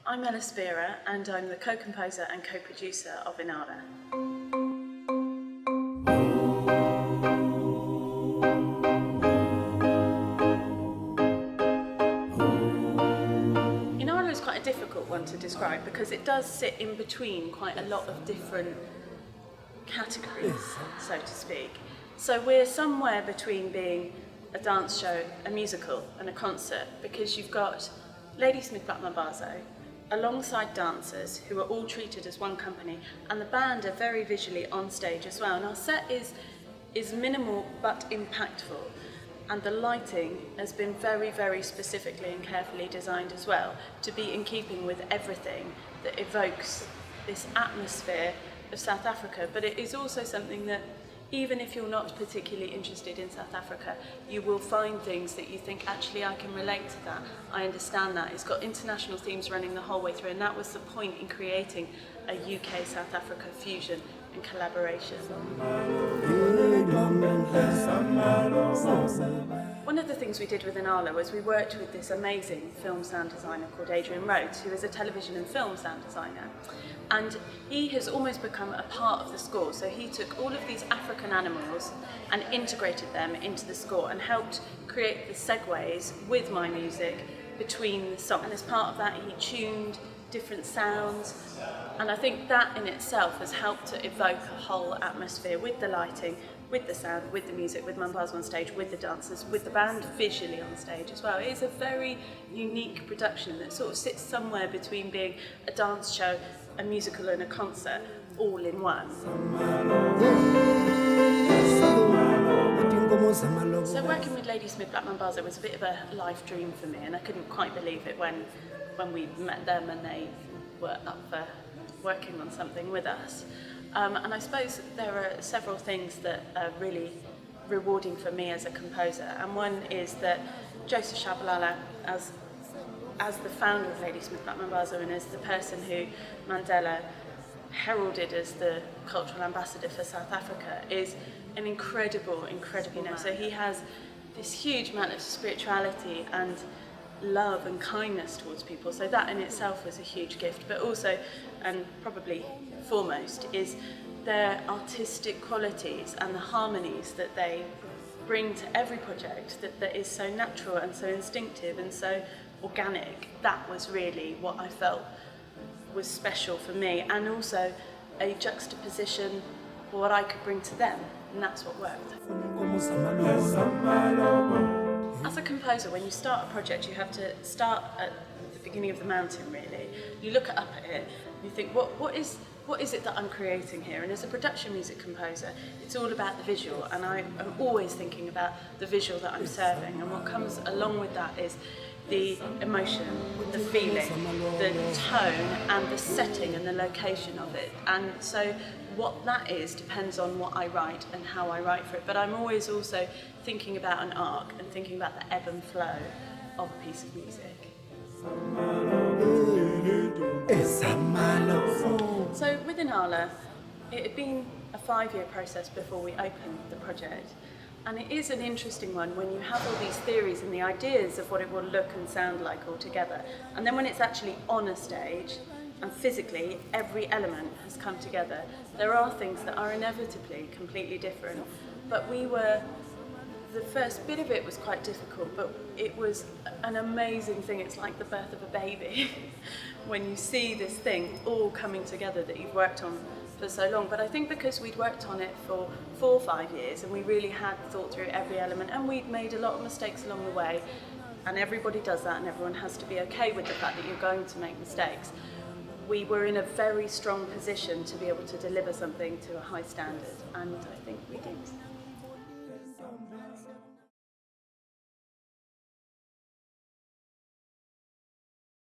I'm Ella Spira and I'm the co-composer and co-producer of Inala. Inala is quite a difficult one to describe because it does sit in between quite a lot of different categories, so to speak. So we're somewhere between being a dance show, a musical and a concert, because you've got Ladysmith Black Mambazo alongside dancers who are all treated as one company, and the band are very visually on stage as well. And our set is minimal but impactful, and the lighting has been very, very specifically and carefully designed as well to be in keeping with everything that evokes this atmosphere of South Africa. But it is also something that, even if you're not particularly interested in South Africa, you will find things that you think, actually, I can relate to that, I understand that. It's got international themes running the whole way through, and that was the point in creating a UK-South Africa fusion and collaboration. One of the things we did with Inala was we worked with this amazing film sound designer called Adrian Rhodes, who is a television and film sound designer. And he has almost become a part of the score. So he took all of these African animals and integrated them into the score and helped create the segues with my music between the songs. And as part of that, he tuned different sounds. And I think that in itself has helped to evoke a whole atmosphere with the lighting, with the sound, with the music, with Mambazo on stage, with the dancers, with the band visually on stage as well. It is a very unique production that sort of sits somewhere between being a dance show, a musical and a concert, all in one. So working with Ladysmith Black Mambazo was a bit of a life dream for me, and I couldn't quite believe it when we met them and they were up for working on something with us. And I suppose there are several things that are really rewarding for me as a composer, and one is that Joseph Shabalala, as the founder of Ladysmith Black Mambazo and as the person who Mandela heralded as the cultural ambassador for South Africa, is an incredible man. So he has this huge amount of spirituality and love and kindness towards people, so that in itself was a huge gift. But also, and probably foremost, is their artistic qualities and the harmonies that they bring to every project that is so natural and so instinctive and so organic. That was really what I felt was special for me, and also a juxtaposition for what I could bring to them, and that's what worked. As a composer, when you start a project, you have to start at the beginning of the mountain, really. You look up at it, and you think, what is it that I'm creating here? And as a production music composer, it's all about the visual, and I am always thinking about the visual that I'm serving, and what comes along with that is the emotion, the feeling, the tone, and the setting and the location of it. And so what that is depends on what I write and how I write for it. But I'm always also thinking about an arc and thinking about the ebb and flow of a piece of music. So with Inala, it had been a 5-year process before we opened the project. And it is an interesting one when you have all these theories and the ideas of what it will look and sound like all together. And then when it's actually on a stage and physically every element has come together, there are things that are inevitably completely different. But the first bit of it was quite difficult, but it was an amazing thing. It's like the birth of a baby when you see this thing all coming together that you've worked on for so long. But I think because we'd worked on it for 4 or 5 years and we really had thought through every element, and we'd made a lot of mistakes along the way, and everybody does that and everyone has to be okay with the fact that you're going to make mistakes, we were in a very strong position to be able to deliver something to a high standard, and I think we did.